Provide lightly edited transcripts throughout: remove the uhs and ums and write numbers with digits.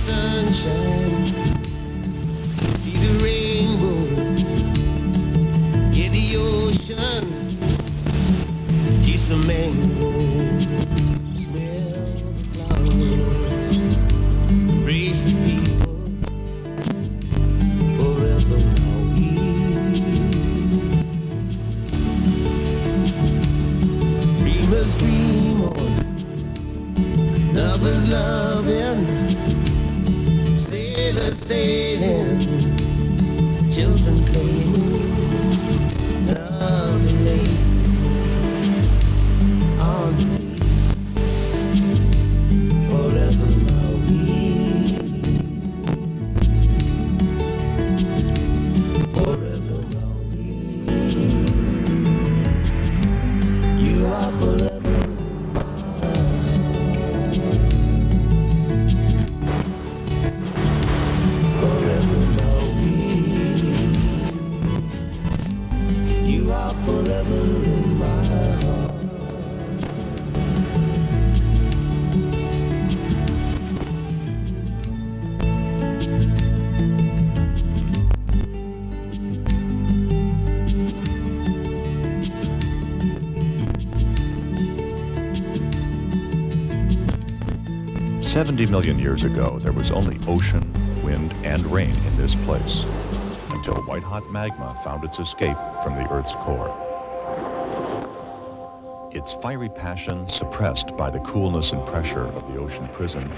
sunshine, see the rainbow, hear the ocean, taste the mango, smell the flowers, embrace the people, forever Maui. Dreamers dream on, lovers loving, sailors sailing, children playing, lovely lake on the beach, forever Maui, forever Maui. You are forever. Forever in my heart. 70 million years ago, there was only ocean, wind, and rain in this place, until white-hot magma found its escape from the Earth's core. Its fiery passion suppressed by the coolness and pressure of the ocean prison,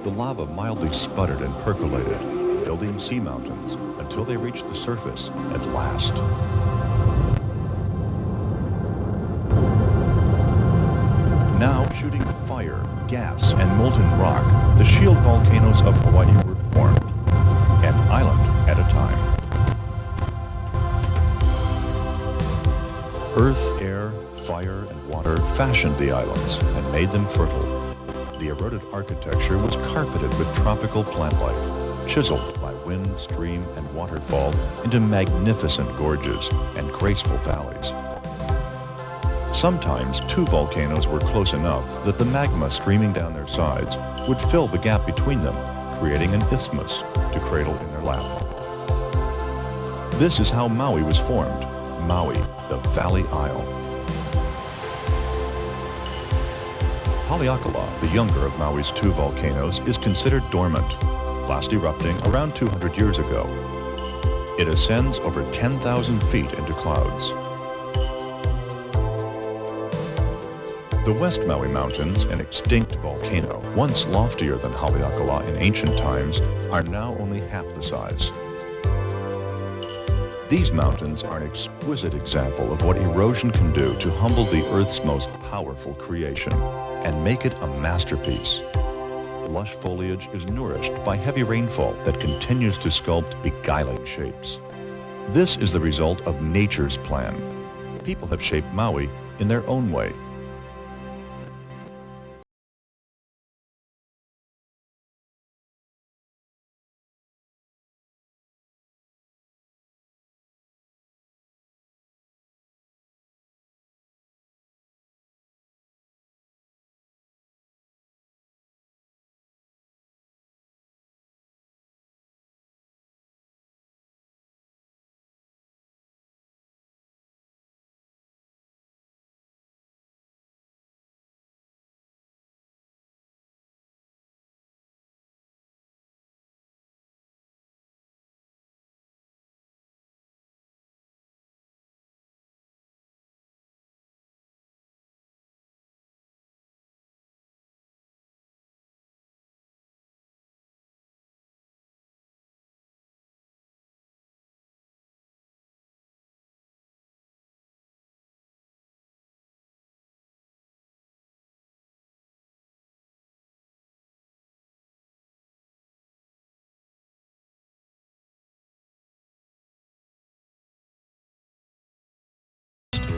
the lava mildly sputtered and percolated, building sea mountains until they reached the surface at last. Now shooting fire, gas, and molten rock, the shield volcanoes of Hawaii were formed, an island at a time. Earth, air, fire, and water fashioned the islands and made them fertile. The eroded architecture was carpeted with tropical plant life, chiseled by wind, stream, and waterfall into magnificent gorges and graceful valleys. Sometimes two volcanoes were close enough that the magma streaming down their sides would fill the gap between them, creating an isthmus to cradle in their lap. This is how Maui was formed, Maui, the Valley Isle. Haleakala, the younger of Maui's two volcanoes, is considered dormant, last erupting around 200 years ago. It ascends over 10,000 feet into clouds. The West Maui Mountains, an extinct volcano, once loftier than Haleakala in ancient times, are now only half the size. These mountains are an exquisite example of what erosion can do to humble the Earth's most powerful creation and make it a masterpiece. Lush foliage is nourished by heavy rainfall that continues to sculpt beguiling shapes. This is the result of nature's plan. People have shaped Maui in their own way.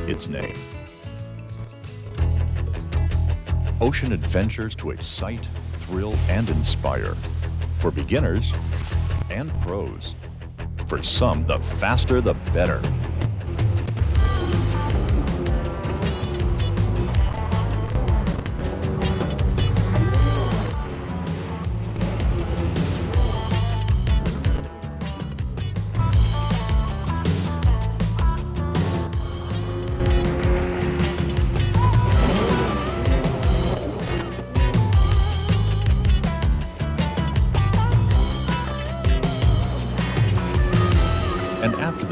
Its name. Ocean adventures to excite, thrill, and inspire. For beginners and pros. For some, the faster the better.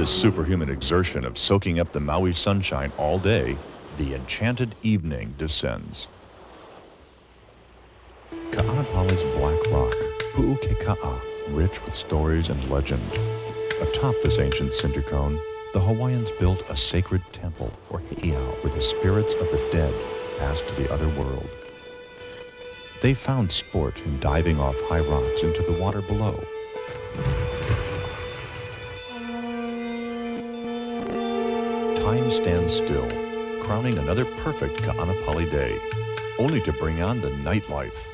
the superhuman exertion of soaking up the Maui sunshine all day, the enchanted evening descends. Ka'anapali's black rock, Pu'ukeka'a, rich with stories and legend. Atop this ancient cinder cone, the Hawaiians built a sacred temple, or heiau, where the spirits of the dead passed to the other world. They found sport in diving off high rocks into the water below. Time stands still, crowning another perfect Ka'anapali day, only to bring on the nightlife.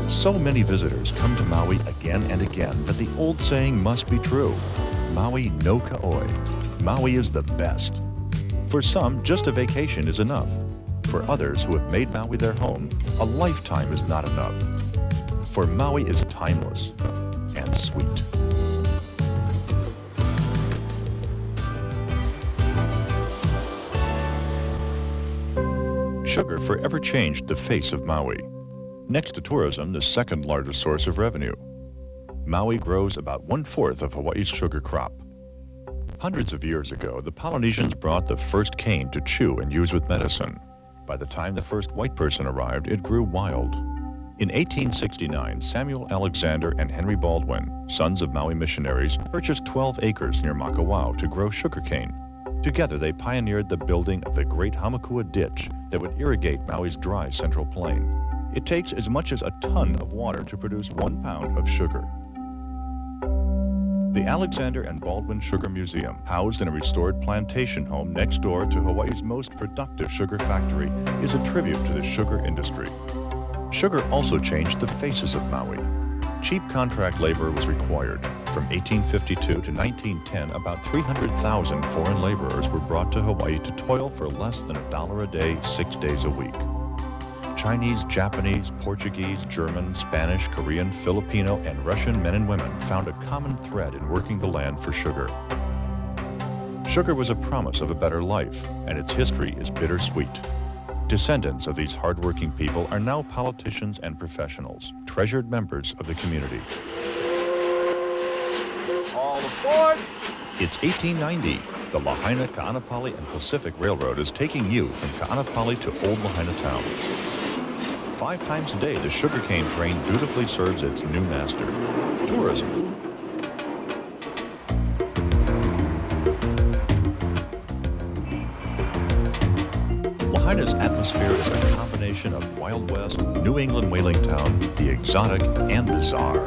So many visitors come to Maui again and again that the old saying must be true. Maui no ka'oi. Maui is the best. For some, just a vacation is enough. For others who have made Maui their home, a lifetime is not enough. For Maui is timeless and sweet. Sugar forever changed the face of Maui. Next to tourism, the second largest source of revenue. Maui grows about 1/4 of Hawaii's sugar crop. Hundreds of years ago, the Polynesians brought the first cane to chew and use with medicine. By the time the first white person arrived, it grew wild. In 1869, Samuel Alexander and Henry Baldwin, sons of Maui missionaries, purchased 12 acres near Makawao to grow sugarcane. Together, they pioneered the building of the Great Hamakua Ditch that would irrigate Maui's dry central plain. It takes as much as a ton of water to produce 1 pound of sugar. The Alexander and Baldwin Sugar Museum, housed in a restored plantation home next door to Hawaii's most productive sugar factory, is a tribute to the sugar industry. Sugar also changed the faces of Maui. Cheap contract labor was required. From 1852 to 1910, about 300,000 foreign laborers were brought to Hawaii to toil for less than $1 a day, 6 days a week. Chinese, Japanese, Portuguese, German, Spanish, Korean, Filipino, and Russian men and women found a common thread in working the land for sugar. Sugar was a promise of a better life, and its history is bittersweet. Descendants of these hardworking people are now politicians and professionals, treasured members of the community. All aboard! It's 1890. The Lahaina, Ka'anapali, and Pacific Railroad is taking you from Ka'anapali to Old Lahaina Town. 5 times a day, the sugarcane train dutifully serves its new master, tourism. Lahaina's atmosphere is a combination of Wild West, New England whaling town, the exotic, and bizarre.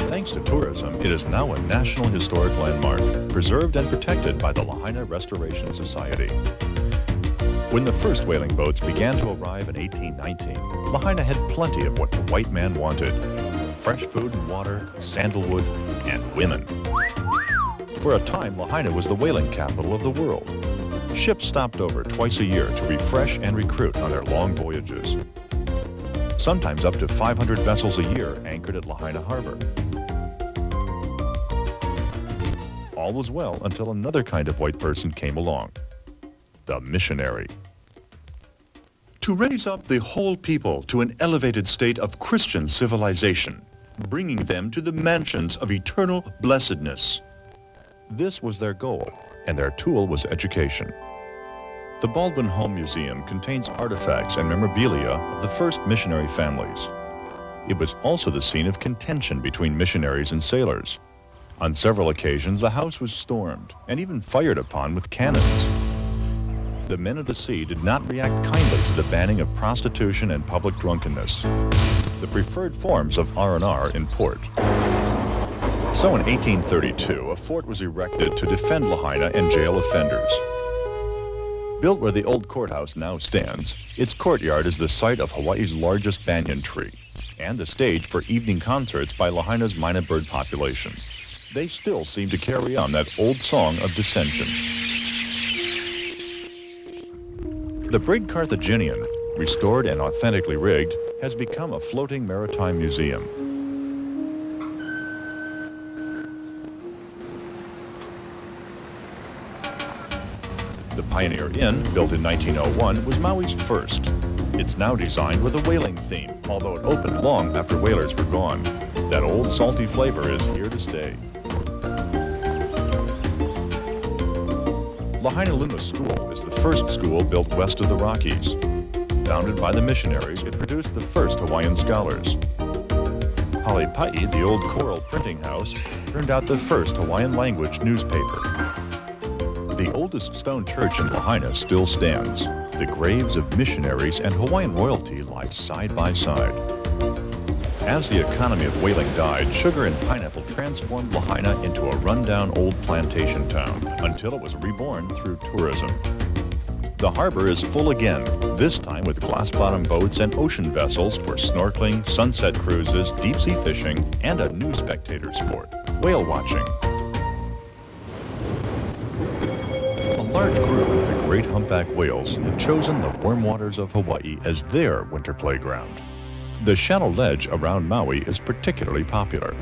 Thanks to tourism, it is now a National Historic Landmark, preserved and protected by the Lahaina Restoration Society. When the first whaling boats began to arrive in 1819, Lahaina had plenty of what the white man wanted: fresh food and water, sandalwood, and women. For a time, Lahaina was the whaling capital of the world. Ships stopped over twice a year to refresh and recruit on their long voyages. Sometimes up to 500 vessels a year anchored at Lahaina Harbor. All was well until another kind of white person came along: the missionary. To raise up the whole people to an elevated state of Christian civilization, bringing them to the mansions of eternal blessedness. This was their goal, and their tool was education. The Baldwin Home Museum contains artifacts and memorabilia of the first missionary families. It was also the scene of contention between missionaries and sailors. On several occasions, the house was stormed and even fired upon with cannons. The men of the sea did not react kindly to the banning of prostitution and public drunkenness, the preferred forms of R&R in port. So in 1832, a fort was erected to defend Lahaina and jail offenders. Built where the old courthouse now stands, its courtyard is the site of Hawaii's largest banyan tree and the stage for evening concerts by Lahaina's Mina bird population. They still seem to carry on that old song of dissension. The brig Carthaginian, restored and authentically rigged, has become a floating maritime museum. Pioneer Inn, built in 1901, was Maui's first. It's now designed with a whaling theme, although it opened long after whalers were gone. That old salty flavor is here to stay. Lahaina Luna School is the first school built west of the Rockies. Founded by the missionaries, it produced the first Hawaiian scholars. Halepai, the old coral printing house, turned out the first Hawaiian language newspaper. The oldest stone church in Lahaina still stands. The graves of missionaries and Hawaiian royalty lie side by side. As the economy of whaling died, sugar and pineapple transformed Lahaina into a rundown old plantation town until it was reborn through tourism. The harbor is full again, this time with glass-bottom boats and ocean vessels for snorkeling, sunset cruises, deep-sea fishing, and a new spectator sport, whale watching. A large group of the great humpback whales have chosen the warm waters of Hawaii as their winter playground. The shallow ledge around Maui is particularly popular.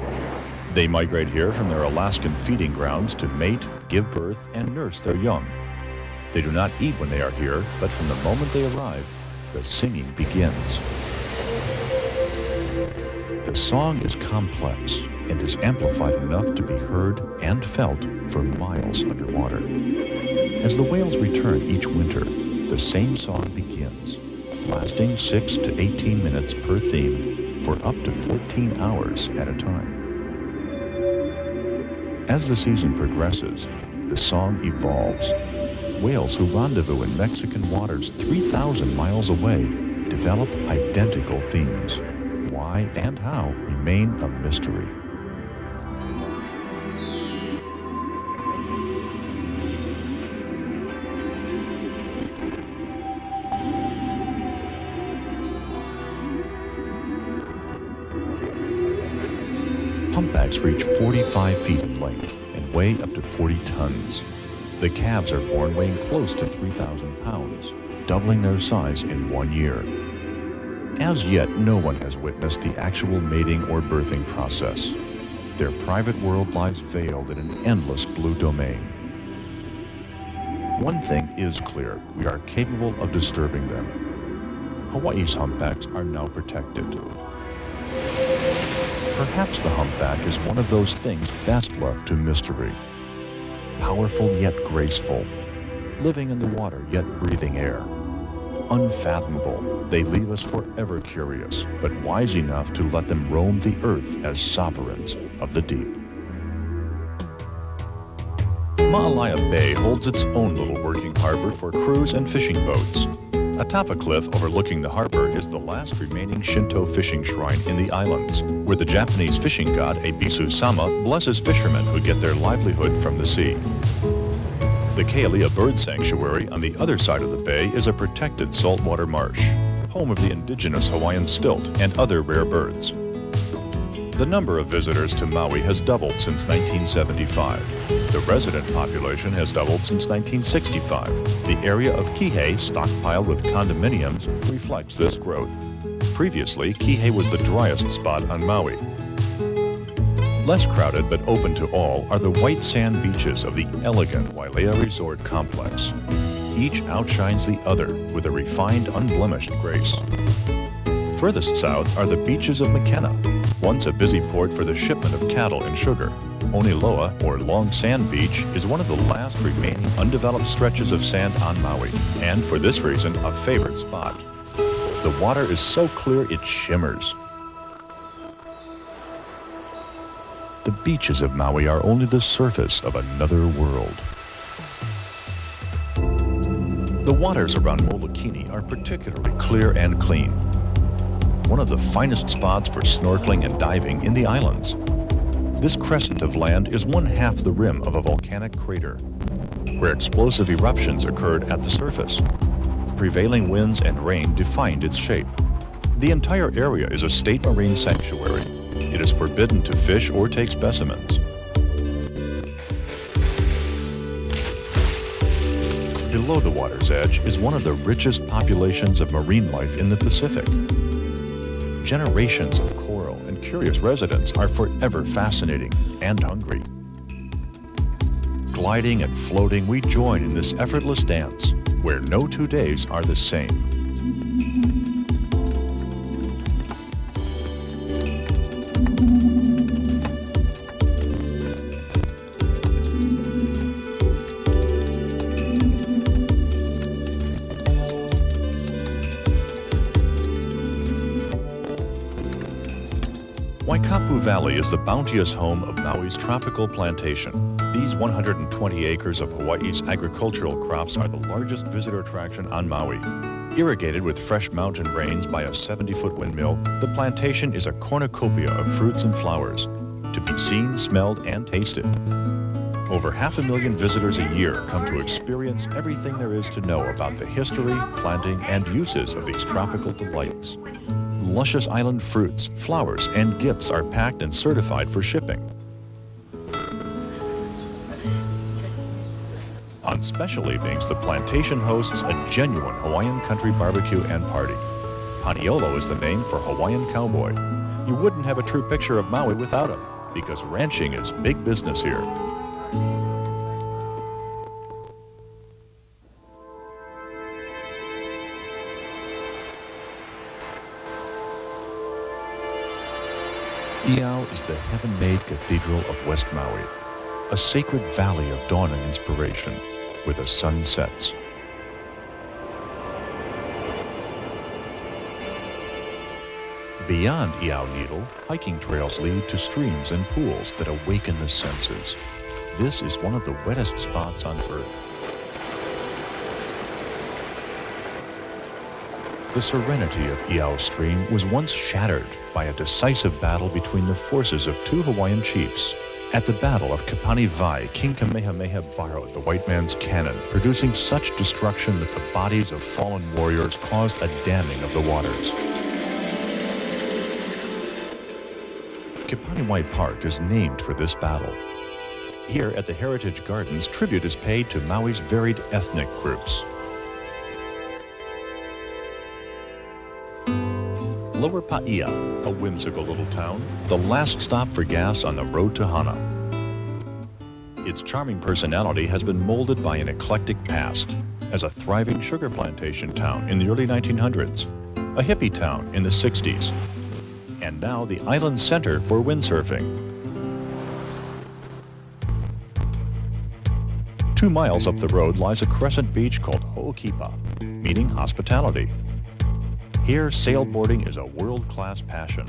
They migrate here from their Alaskan feeding grounds to mate, give birth, and nurse their young. They do not eat when they are here, but from the moment they arrive, the singing begins. The song is complex and is amplified enough to be heard and felt for miles underwater. As the whales return each winter, the same song begins, lasting 6 to 18 minutes per theme for up to 14 hours at a time. As the season progresses, the song evolves. Whales who rendezvous in Mexican waters 3,000 miles away develop identical themes. Why and how remain a mystery. Humpbacks reach 45 feet in length and weigh up to 40 tons. The calves are born weighing close to 3,000 pounds, doubling their size in 1 year. As yet, no one has witnessed the actual mating or birthing process. Their private world lies veiled in an endless blue domain. One thing is clear, we are capable of disturbing them. Hawaii's humpbacks are now protected. Perhaps the humpback is one of those things best left to mystery. Powerful yet graceful, living in the water yet breathing air. Unfathomable, they leave us forever curious, but wise enough to let them roam the earth as sovereigns of the deep. Ma'alaia Bay holds its own little working harbor for cruise and fishing boats. Atop a cliff overlooking the harbor is the last remaining Shinto fishing shrine in the islands, where the Japanese fishing god Ebisu-sama blesses fishermen who get their livelihood from the sea. The Kealia Bird Sanctuary on the other side of the bay is a protected saltwater marsh, home of the indigenous Hawaiian stilt and other rare birds. The number of visitors to Maui has doubled since 1975. The resident population has doubled since 1965. The area of Kihei, stockpiled with condominiums, reflects this growth. Previously, Kihei was the driest spot on Maui. Less crowded but open to all are the white sand beaches of the elegant Wailea Resort Complex. Each outshines the other with a refined, unblemished grace. Furthest south are the beaches of Makena, once a busy port for the shipment of cattle and sugar. Oniloa, or Long Sand Beach, is one of the last remaining undeveloped stretches of sand on Maui, and for this reason, a favorite spot. The water is so clear it shimmers. The beaches of Maui are only the surface of another world. The waters around Molokini are particularly clear and clean. One of the finest spots for snorkeling and diving in the islands. This crescent of land is 1/2 the rim of a volcanic crater, where explosive eruptions occurred at the surface. Prevailing winds and rain defined its shape. The entire area is a state marine sanctuary. It is forbidden to fish or take specimens. Below the water's edge is one of the richest populations of marine life in the Pacific. Generations of coral and curious residents are forever fascinating and hungry. gliding and floating, we join in this effortless dance, where no 2 days are the same. Waikapu Valley is the bounteous home of Maui's tropical plantation. These 120 acres of Hawaii's agricultural crops are the largest visitor attraction on Maui. Irrigated with fresh mountain rains by a 70-foot windmill, the plantation is a cornucopia of fruits and flowers to be seen, smelled, and tasted. Over 500,000 visitors a year come to experience everything there is to know about the history, planting, and uses of these tropical delights. Luscious island fruits, flowers, and gifts are packed and certified for shipping. On special evenings, the plantation hosts a genuine Hawaiian country barbecue and party. Paniolo is the name for Hawaiian cowboy. You wouldn't have a true picture of Maui without him, because ranching is big business here. Iao is the heaven-made cathedral of West Maui, a sacred valley of dawn and inspiration where the sun sets. Beyond Iao Needle, hiking trails lead to streams and pools that awaken the senses. This is one of the wettest spots on Earth. The serenity of Iao Stream was once shattered by a decisive battle between the forces of 2 Hawaiian chiefs. At the Battle of Kapani Vai, King Kamehameha borrowed the white man's cannon, producing such destruction that the bodies of fallen warriors caused a damming of the waters. Kapaniwai Park is named for this battle. Here at the Heritage Gardens, tribute is paid to Maui's varied ethnic groups. Lower Paia, a whimsical little town, the last stop for gas on the road to Hana. Its charming personality has been molded by an eclectic past as a thriving sugar plantation town in the early 1900s, a hippie town in the 60s, and now the island center for windsurfing. 2 miles up the road lies a crescent beach called Ho'okipa, meaning hospitality. Here, sailboarding is a world-class passion.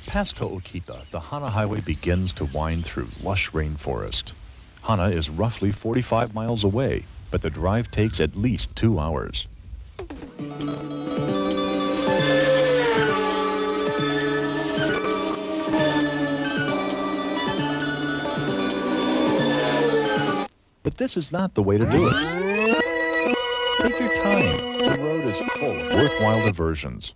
Past Ho'okipa, the Hana Highway begins to wind through lush rainforest. Hana is roughly 45 miles away, but the drive takes at least 2 hours. But this is not the way to do it. Take your time. The road is full of worthwhile diversions.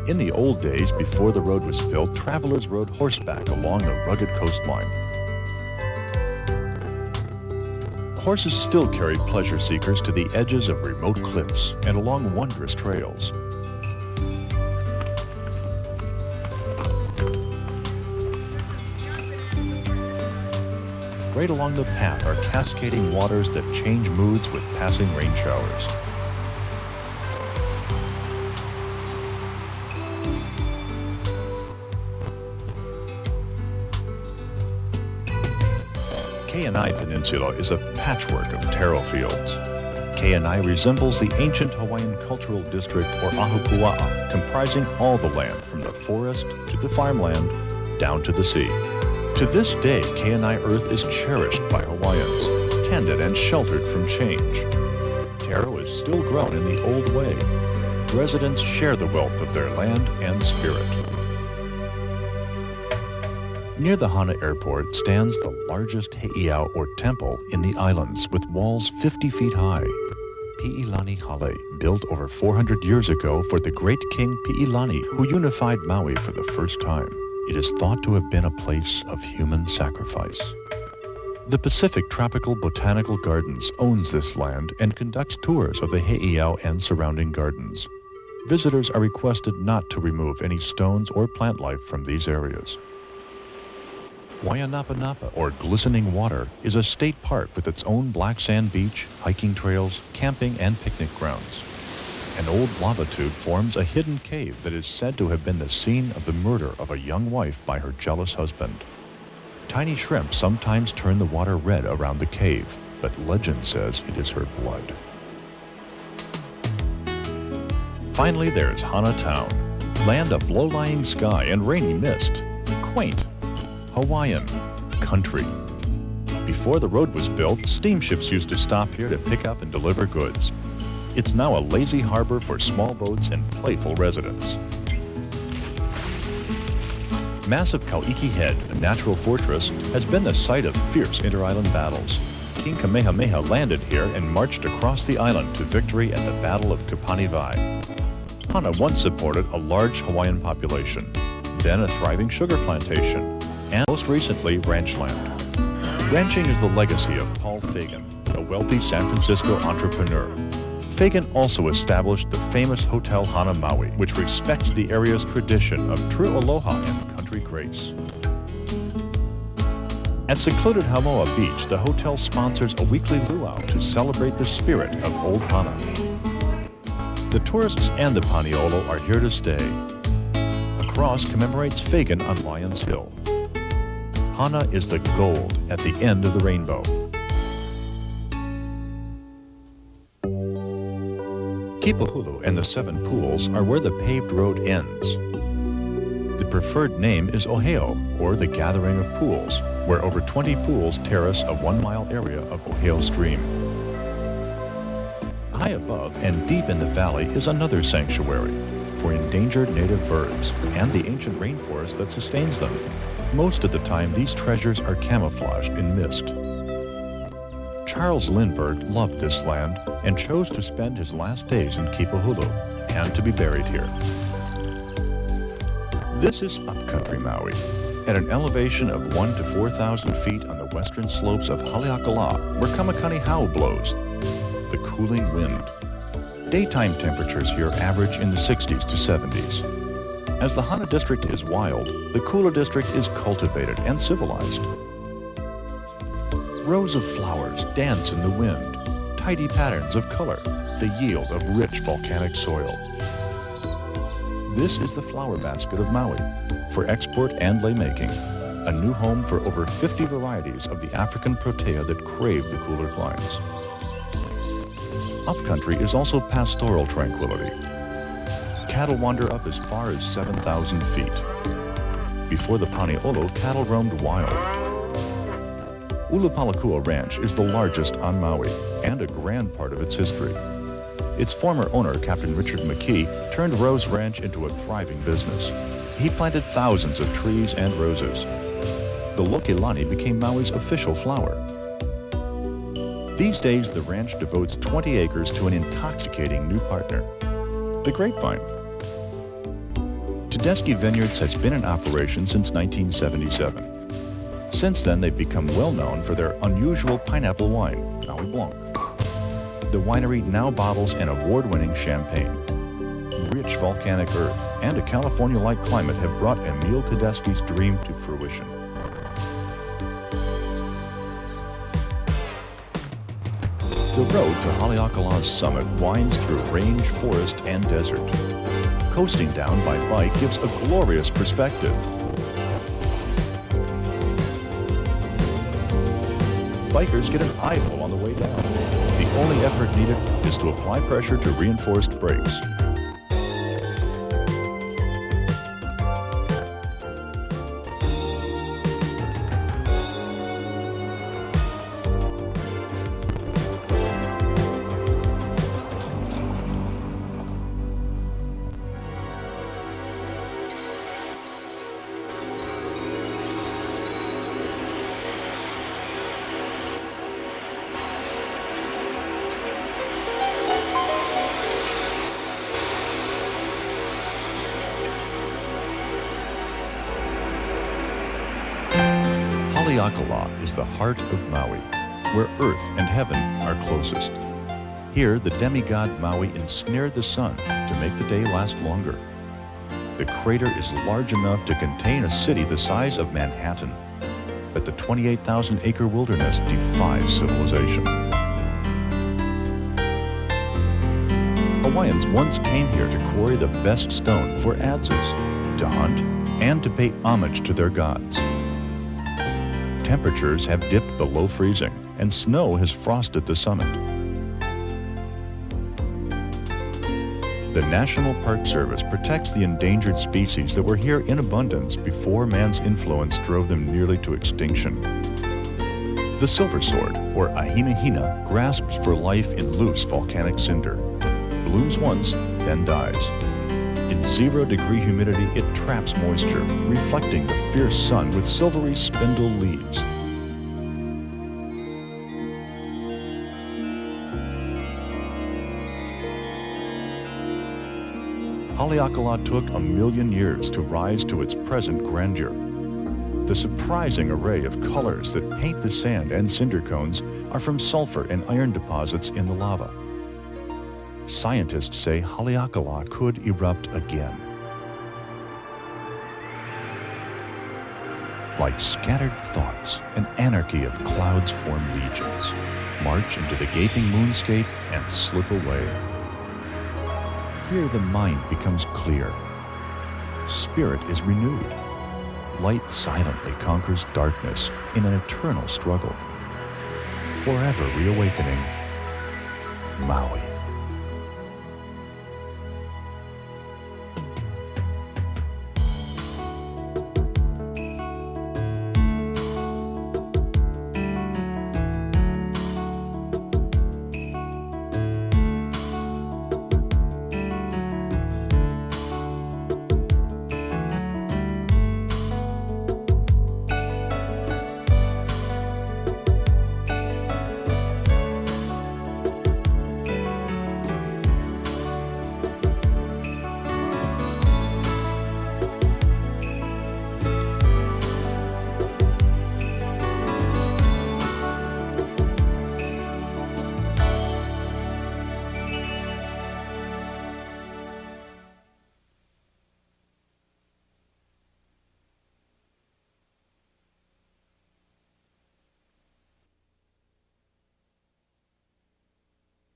In the old days, before the road was built, travelers rode horseback along the rugged coastline. Horses still carry pleasure seekers to the edges of remote cliffs and along wondrous trails. Right along the path are cascading waters that change moods with passing rain showers. Kenai Peninsula is a patchwork of taro fields. Kenai resembles the ancient Hawaiian Cultural District, or Ahupua'a, comprising all the land from the forest to the farmland down to the sea. To this day, Kenai earth is cherished by Hawaiians, tended and sheltered from change. Taro is still grown in the old way. Residents share the wealth of their land and spirit. Near the Hana Airport stands the largest heiau, or temple, in the islands, with walls 50 feet high. Pi'ilani Hale, built over 400 years ago for the great king Pi'ilani, who unified Maui for the first time. It is thought to have been a place of human sacrifice. The Pacific Tropical Botanical Gardens owns this land and conducts tours of the heiau and surrounding gardens. Visitors are requested not to remove any stones or plant life from these areas. Waianapanapa, or Glistening Water, is a state park with its own black sand beach, hiking trails, camping, and picnic grounds. An old lava tube forms a hidden cave that is said to have been the scene of the murder of a young wife by her jealous husband. Tiny shrimp sometimes turn the water red around the cave, but legend says it is her blood. Finally, there's Hana Town, land of low-lying sky and rainy mist. Quaint, Hawaiian, country. Before the road was built, steamships used to stop here to pick up and deliver goods. It's now a lazy harbor for small boats and playful residents. Massive Kauiki Head, a natural fortress, has been the site of fierce inter-island battles. King Kamehameha landed here and marched across the island to victory at the Battle of Kapanivai. Hana once supported a large Hawaiian population, then a thriving sugar plantation, and most recently, ranch land. Ranching is the legacy of Paul Fagan, a wealthy San Francisco entrepreneur. Fagan also established the famous Hotel Hana Maui, which respects the area's tradition of true aloha and country grace. At secluded Hamoa Beach, the hotel sponsors a weekly luau to celebrate the spirit of Old Hana. The tourists and the Paniolo are here to stay. A cross commemorates Fagan on Lions Hill. Hana is the gold at the end of the rainbow. Kipahulu and the Seven Pools are where the paved road ends. The preferred name is Oheo, or the Gathering of Pools, where over 20 pools terrace a 1-mile area of Oheo Stream. High above and deep in the valley is another sanctuary for endangered native birds and the ancient rainforest that sustains them. Most of the time, these treasures are camouflaged in mist. Charles Lindbergh loved this land and chose to spend his last days in Kipahulu and to be buried here. This is upcountry Maui, at an elevation of 1,000 to 4,000 feet on the western slopes of Haleakala, where Kamakani Hau blows, the cooling wind. Daytime temperatures here average in the 60s to 70s. As the Hana district is wild, the Kula district is cultivated and civilized. Rows of flowers dance in the wind, tidy patterns of color, the yield of rich volcanic soil. This is the flower basket of Maui, for export and lei making, a new home for over 50 varieties of the African protea that crave the cooler climes. Upcountry is also pastoral tranquility. Cattle wander up as far as 7,000 feet. Before the Paniolo, cattle roamed wild. Ulupalakua Ranch is the largest on Maui and a grand part of its history. Its former owner, Captain Richard McKee, turned Rose Ranch into a thriving business. He planted thousands of trees and roses. The Lokelani became Maui's official flower. These days, the ranch devotes 20 acres to an intoxicating new partner, the grapevine. Tedeschi Vineyards has been in operation since 1977. Since then, they've become well known for their unusual pineapple wine, Maui Blanc. The winery now bottles an award-winning champagne. Rich volcanic earth and a California-like climate have brought Emil Tedeschi's dream to fruition. The road to Haleakala's summit winds through range, forest, and desert. Coasting down by bike gives a glorious perspective. bikers get an eyeful on the way down. The only effort needed is to apply pressure to reinforced brakes. Haleakala is the heart of Maui, where earth and heaven are closest. Here, the demigod Maui ensnared the sun to make the day last longer. The crater is large enough to contain a city the size of Manhattan, but the 28,000-acre wilderness defies civilization. Hawaiians once came here to quarry the best stone for adzes, to hunt, and to pay homage to their gods. Temperatures have dipped below freezing, and snow has frosted the summit. The National Park Service protects the endangered species that were here in abundance before man's influence drove them nearly to extinction. The silver sword, or ahina-hina, grasps for life in loose volcanic cinder. Blooms once, then dies. In 0-degree humidity, it traps moisture, reflecting the fierce sun with silvery spindle leaves. Haleakala took 1,000,000 years to rise to its present grandeur. The surprising array of colors that paint the sand and cinder cones are from sulfur and iron deposits in the lava. Scientists say Haleakala could erupt again. Like scattered thoughts, an anarchy of clouds form legions, march into the gaping moonscape and slip away. Here the mind becomes clear. Spirit is renewed. Light silently conquers darkness in an eternal struggle. Forever reawakening Maui.